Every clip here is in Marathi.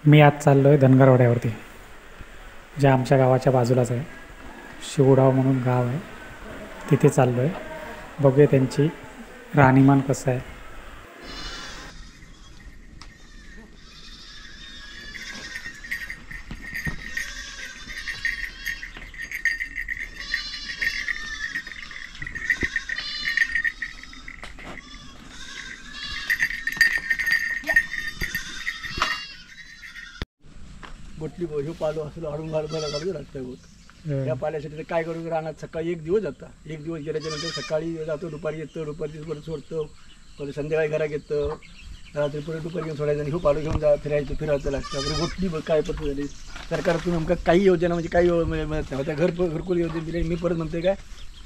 मी आज चाललो आहे धनगरवाड्यावरती, जे आमच्या गावाच्या बाजूलाच आहे. शिवडाव म्हणून गाव आहे, तिथे चाललो आहे. बघूया त्यांची राहणीमान कसं आहे. गोटली ह्यो पालो असलो हळून घालून लागतं गोट. या पाल्यासाठी तर काय करू, रानात सकाळी एक दिवस जाता. एक दिवस गेल्याच्या नंतर सकाळी जातो, दुपारी येतो, दुपारी परत सोडतो, परत संध्याकाळी घरात येतं, रात्री परत दुपारी घेऊन सोडायचं आणि ह्यो पालो घेऊन फिरायचं लागतं. आपली गोटली काय पद्धत झाली सरकारतून आमका काही योजना म्हणजे काही मिळत नाही. आता घरकुल योजना दिली. मी परत म्हणते काय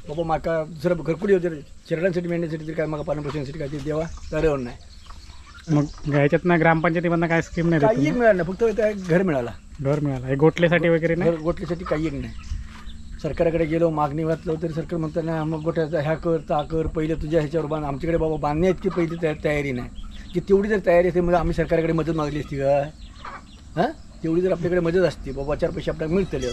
बाबा माका जर घरकुल योजना शहरांसाठी मिळण्यासाठी तरी काय माका पालनपोषणासाठी काय ते देवा तर नाही. मग ह्याच्यातनं ग्रामपंचायतीमधनं काय स्कीम नाही काही एक मिळालं नाही, फक्त त्या घर मिळाला. घर मिळाला, हे गोठल्यासाठी वगैरे नाही. गोटलीसाठी काही एक नाही. सरकारकडे गेलो, मागणी घातलो तरी सरकार म्हणतं ना मग गोठ्याचा ह्या कर ता कर, पहिले तुझ्या ह्याच्यावर बांध. आमच्याकडे बाबा बांधण्या इतकी पहिली तयारी नाही की तेवढी जर तयारी असते मग आम्ही सरकारकडे मदत मागली असती का? हां, तेवढी जर आपल्याकडे मदत असते बाबा 4 पैसे आपल्याला मिळतले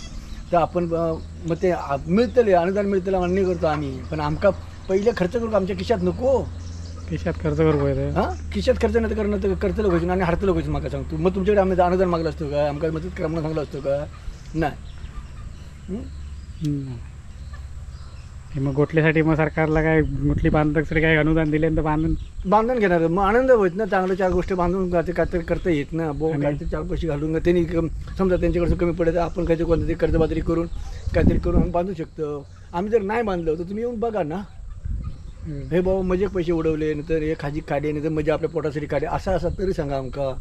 तर आपण मग ते मिळतले अनुदान मिळतले मान्य करतो आम्ही. पण आमका पहिले खर्च करू, आमच्या खिशात नको. खिशात खर्च करू हां, खिशात खर्च नाही तर करणं तर करतं लोक आणि हरतं लोक मागा सांगतो. मग तुमच्याकडे आम्ही अनुदान मागलं असतो का? आमका मदत करा म्हणून सांगलं असतो का? नाही. मग गोठल्यासाठी मग सरकारला काय गोठली बांधण्यासाठी काय अनुदान दिले तर बांधून घेणार मग आनंद होत ना. चांगलं 4 गोष्टी बांधून काहीतरी करता येत ना. काहीतरी 4 पैसे घालून त्यांनी समजा त्यांच्याकडचं कमी पडत आपण काहीतरी कोणतरी कर्जबाजारी करून काहीतरी करून आम्ही बांधू शकतो. आम्ही जर नाही बांधलं तर तुम्ही येऊन बघा ना. हे बाबा मजे पैसे उडवले नंतर हे खाजी काढे नाही तर मजा आपल्या पोटासाठी काढे असा तरी सांगा आमका.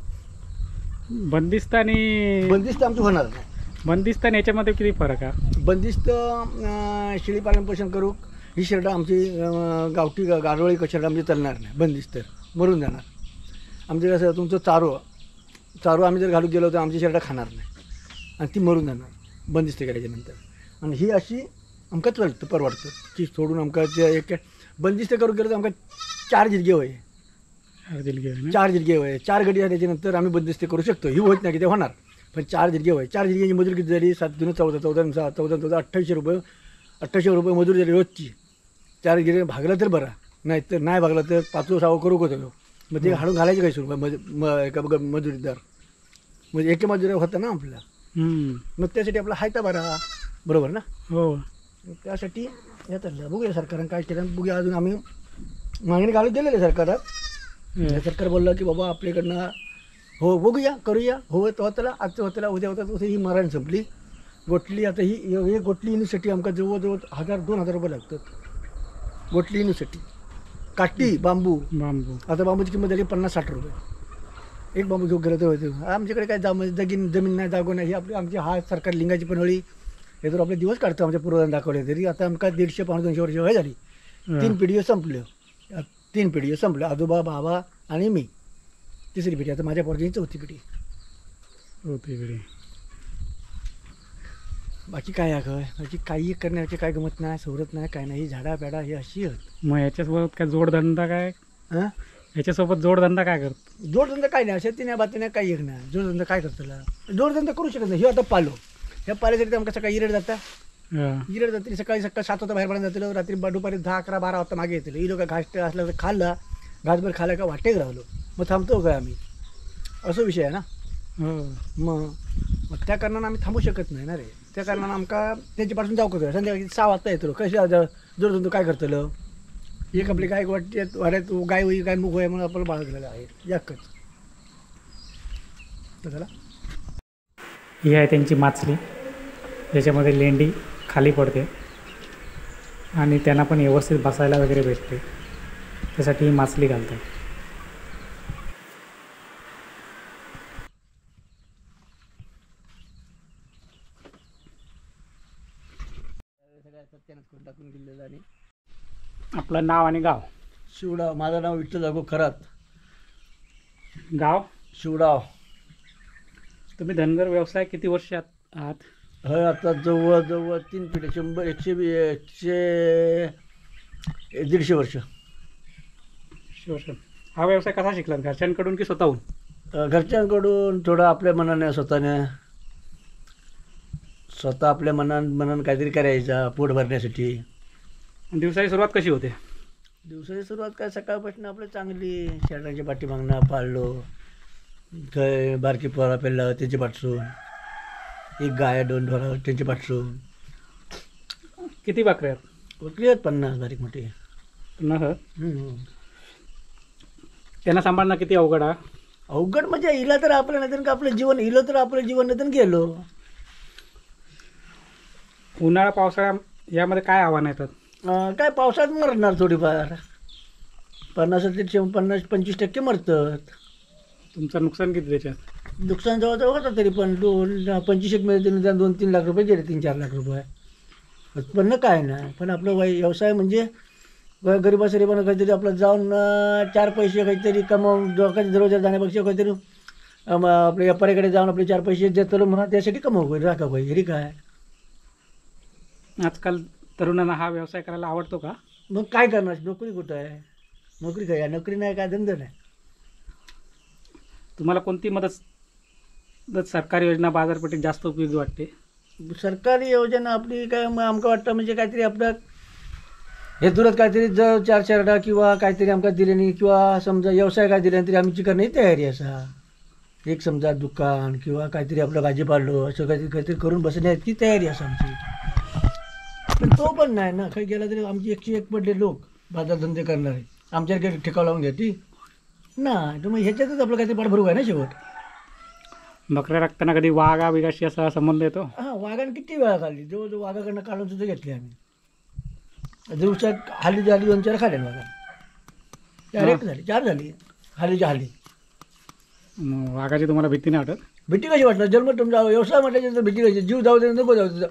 बंदिस्त आमचं होणार नाही. बंदिस्त आणि याच्यामध्ये किती फरक आहे? बंदिस्त शेळी पालन पोषण करू ही शर्टं आमची गावठी गारवळी शर्टं आमची चालणार नाही. बंदिस्त मरून जाणार. आमचे कसं तुमचं चारू आम्ही जर घालून गेलो तर आमची शर्टं खाणार नाही आणि ती मरून जाणार बंदिस्त केल्याच्यानंतर. आणि ही अशी आमका चालतं परवडतं की सोडून आमका एक बंदिस्त करून गेलो तर आमका 4 जिरगे होय. 4 जिरगे होय. 4 गडी झाल्याच्यानंतर आम्ही बंदिस्त करू शकतो. ही होत नाही की ते होणार. पण 4 जिरगे होय. 4 जिरग्याची मजुरी किती झाली? 7 दून 14 2800 रुपये. 2800 रुपये मजुरी झाली रोजची. 4 जिरगे भागला तर बरा, नाही तर नाही भागला तर 5-6 करू का तो. मग ते हाडून घालायचे काही रुपये एका मजुरीदार म्हणजे एके मजुरी होतं ना आपल्या. मग त्यासाठी आपला हायता बरा बरोबर ना. हो, त्यासाठी येतात बघूया सरकारनं काय केलं. बघूया अजून आम्ही मागणी घालून दिलेली आहे सरकारात. सरकार बोललं की बाबा आपल्याकडनं हो बघूया करूया. होतला आजचं होतला उद्या होतं. ही मरण संपली गोटली. आता ही गोटली येण्यासाठी आमका जवळजवळ 1000-2000 रुपये लागतात. गोटली येण्यासाठी काठी बांबू. आता बांबूची किंमत झाली 50-60 रुपये. एक बांबू घेऊन गेलं तर होतं. आमच्याकडे काय जमीन नाही जागो नाही. ही आपली आमची हा सरकार लिंगाची पनवळी हे तर आपले दिवस काढतो. आमच्या पूर्वजांनी दाखवले तरी आता आमका 150-200 वर्ष वय झाली. 3 पिढी संपलं. 3 पिढी संपलं. आजोबा बाबा आणि मी 3री पिढी. आता माझ्या पोरगी 4थी पिढी. बाकी काय आहे बाकी काही करण्याची काय गमत नाही, सवरत नाही, काय नाही. झाडा पेडा हे अशी आहेत. मग याच्यासोबत काय जोडधंदा काय? याच्यासोबत जोडधंदा काय करतो? जोडधंदा काय नाही. शेती नाही बाती नाही, काही एक नाही. जोडधंदा काय करतो? जोडधंदा करू शकत नाही. हे आता पालो ह्या पाल्यासाठी आमका सकाळी इरड जाता. इरड जाते सकाळी 7 वाजता बाहेर पडून जातं. रात्री दुपारी 10-11-12 वाजता मागे येतील. ही लोक घास असलं तर खाल्ला घासभर खायला का वाटेक राहिलो मग थांबतो काय आम्ही. असं विषय आहे ना. मग त्या कारणानं आम्ही थांबू शकत नाही ना रे. त्या कारणानं आमका त्यांच्यापासून जाऊ करतो. संध्याकाळी 6 वाजता येतो. कशा जोडधंदो काय करतलं. एक आपली गाय वाड्यात गाय होई गाय मुग होय म्हणून आपल्याला बाळगलेलं आहे. एकच झाला. ही आहे त्यांची माचली, ज्याच्यामध्ये लेंडी खाली पडते आणि त्यांना पण व्यवस्थित बसायला वगैरे भेटते. त्यासाठी ही माचली घालतात. टाकून दिलेलं. आणि आपलं नाव आणि गाव? शिवडाव. माझं नाव विठ्ठल जागो खरात. गाव शिवडाव. तुम्ही धनगर व्यवसाय किती वर्ष आहात? होय आता जवळजवळ 3 पिढी 100-150 वर्ष. हा व्यवसाय कसा शिकलात? घरच्यांकडून की स्वतःहून? घरच्यांकडून थोडं आपल्या मनाने स्वतः आपल्या मनानं काहीतरी करायचा पोट भरण्यासाठी. दिवसाची सुरुवात कशी होते? दिवसाची सुरुवात काय सकाळपासून आपलं चांगली शेणाच्या पाठीमागणं पाळलो, काय बारकी पोरा पेरलं त्याची पाठसून, एक गाय 2 ढोरं त्यांची पाठसून. किती बकऱ्या आहेत? बकरी आहेत 50 बारीक मोठी. पुन्हा हम्म. त्यांना सांभाळणं किती अवघड आहे? अवघड म्हणजे इला तर आपलं नाही का आपलं जीवन इलं तर आपलं जीवन नाही तर गेलो. उन्हाळा पावसाळा यामध्ये काय आव्हान येतात? काय पावसात मरणार थोडीफार 50-25% मरतात. तुमचं नुकसान किती त्याच्यात? नुकसान जवळजवळ होतं तरी पण 25 मिळते निदान 2-3 लाख रुपये गेले 3-4 लाख रुपये. उत्पन्न काय नाही पण आपलं व्यवसाय म्हणजे गरिबासरीबानं काहीतरी आपलं जाऊन 4 पैसे काहीतरी कमावून लोकांच्या दरवाजा जाण्यापेक्षा काहीतरी आपल्या व्यापाऱ्याकडे जाऊन आपले 4 पैसे देतो म्हणा त्यासाठी कमावू राखा पाहिजे रे काय. आजकाल तरुणांना हा व्यवसाय करायला आवडतो का? मग काय करणार नोकरी कुठं आहे? नोकरी काय नोकरी नाही काय धंदा नाही. तुम्हाला कोणती मदत सरकारी योजना बाजारपेठेत जास्त उपयोगी वाटते? सरकारी योजना आपली काय मग आमका वाटतं म्हणजे काहीतरी आपलं हे तुरंत काहीतरी जर 4 किंवा काहीतरी आमका दिले नाही किंवा समजा व्यवसाय काय दिले तरी आमची करण्याची तयारी असा. एक समजा दुकान किंवा काहीतरी आपलं भाजीपालो असं काहीतरी करून बसण्याची तयारी असं आमची. पण तो पण नाही ना काही गेला तरी आमची 101 पडले लोक बाजारधंदे करणारे आमच्याकडे काही ठिकाण लावून घेते नाही तर मग ह्याच्यातच आपलं काहीतरी पाठभरू आहे ना शेवट. बकऱ्या राखताना कधी वाघा बिगाशी असा संबंध येतो? हां वाघाने किती वेळा खाल्ली जवळजवळ वाघाकडनं काढून सुद्धा घेतली आम्ही. दिवसात हाली 2-4 खाल्ले वाघा. 4 झाली हालीच्या हाली. वाघाची तुम्हाला भीती नाही वाटत? भीती कशी वाटणार जन्म तुमचा व्यवसाय म्हटल्यानंतर भीती कशी जीव जाऊ दे नको जाऊ दे.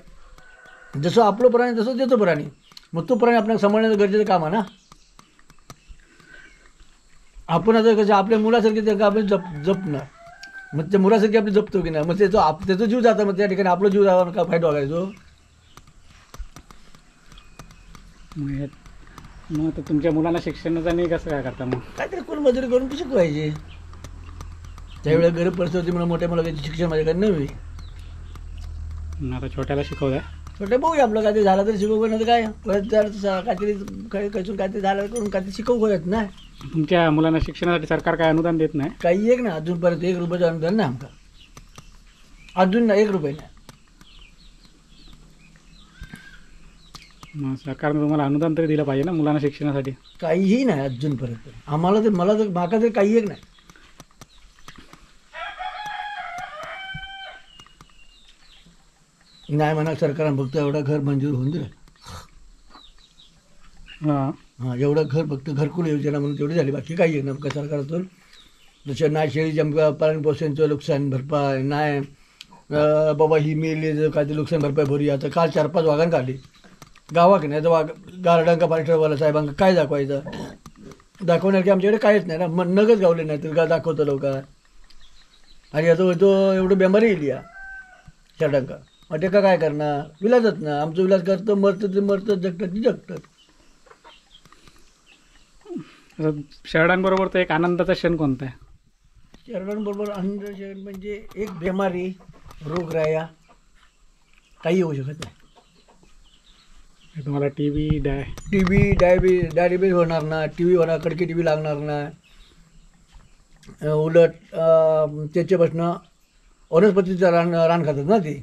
जसं आपलं प्राणी तसं देतो प्राणी मग तो प्राणी आपल्याला सांभाळण्याचं गरजेचं काम आहे ना. आपण आता कसं आपल्या मुलासारखे ते आपण जपणार मग त्या मुलासारखी आपली जपतो की नाही मग त्याचा जीव जाता मग त्या ठिकाणी आपला जीव जावा का फायदा बघायचो. मग आता तुमच्या मुलांना शिक्षणाचा नाही कसं काय करता? मग काहीतरी कोण मजुरी करून शिकवायचे. त्यावेळेला गरीब परिस्थिती म्हणून मोठ्या मुलाचं शिक्षण माझ्याकडे नव्हे. आता छोट्याला शिकवताय? छोट्या बघूया आपलं काहीतरी झालं तरी शिकवू नाही तर काय परत काहीतरी काहीतरी झालं करून काहीतरी शिकवू येत नाही. तुमच्या मुलांना शिक्षणासाठी सरकार काय अनुदान देत नाही? काही एक ना अजूनपर्यंत 1 रुपयाचं अनुदान नाही आमका अजून ना 1 रुपये नाही. मग सरकारनं तुम्हाला अनुदान तरी दिलं पाहिजे ना मुलांना शिक्षणासाठी? काहीही नाही अजूनपर्यंत आम्हाला तर मला तर माका तरी काही एक नाही. नाही म्हणा सरकारनं फक्त एवढं घर मंजूर होऊन दिलं. हां एवढं घर फक्त घरकुल योजना म्हणून तेवढी झाली बाकी काही नेमकं सरकारातून. जसं नाही शेळी पालन पोषणचं नुकसान भरपाई नाही बाबा ही मेली काहीतरी नुकसान भरपाई भरूया. आता काल 4-5 वाघांना काढली गावाक नाही तर गार्डन का पाणी ठरवायला साहेबांना काय दाखवायचं दाखवणार की आमच्याकडे काहीच नाही ना मग नगच गावले नाही तर का दाखवतं लोक. आणि आता तो एवढं बेमारी येईल या शेरडांका मग ते का काय करणार विलाजच ना आमचं विलाज करतं मरतं ते मरतं जगतात ते जगतात. शेरडांबरोबर तर एक आनंदाचा क्षण कोणता आहे? शेरडांबरोबर आनंदाचा क्षण म्हणजे एक बेमारी रोगराया काही येऊ शकत नाही. तुम्हाला टी बी डायबिटीज होणार ना TB होणार कडकी TB लागणार नाही. उलट त्याच्यापासून वनस्पतीचं रान खातात ना ते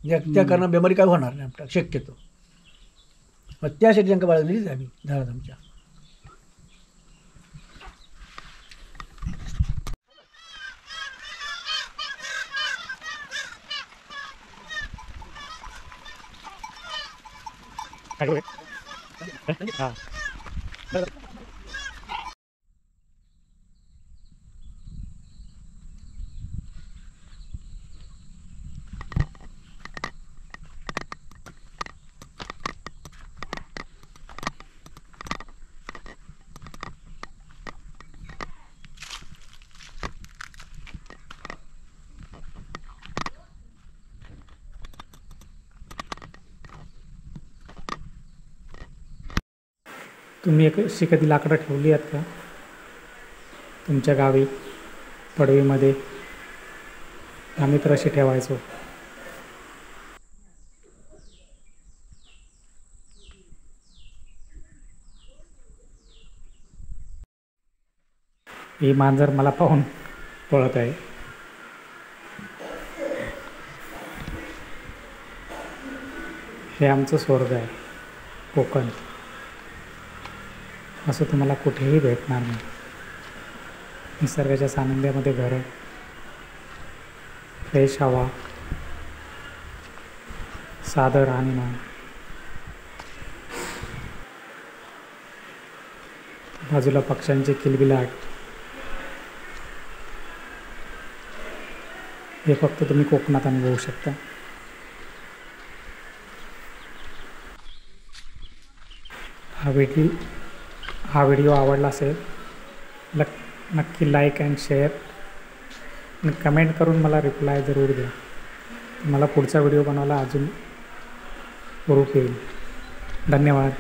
त्या कारणानं बेमारी काय होणार नाही आपल्या शक्यतो. मग त्यासाठी त्यांना बाळगलीच आम्ही झाडात आमच्या. हां तुम्ही अशी कधी लाकडं ठेवली आहेत का तुमच्या गावी? पडवीमध्ये आम्ही तर अशी ठेवायचो. ही मांजर मला पाहून पळत आहे. हे आमचं स्वर्ग आहे, कोकण. असं तुम्हाला कुठेही भेटणार नाही. निसर्गाच्या सानिध्यामध्ये घरं, फ्रेश हवा, साधं राहणीमान, बाजूला पक्ष्यांचे किलबिलाट. हे फक्त तुम्ही कोकणात अनुभवू शकता. हा व्हिडिओ आवडला असेल नक्की लाईक अँड शेअर आणि कमेंट करून मला रिप्लाय जरूर द्या. मला पुढचा व्हिडिओ बनवायला अजून हुरूप येईल. धन्यवाद.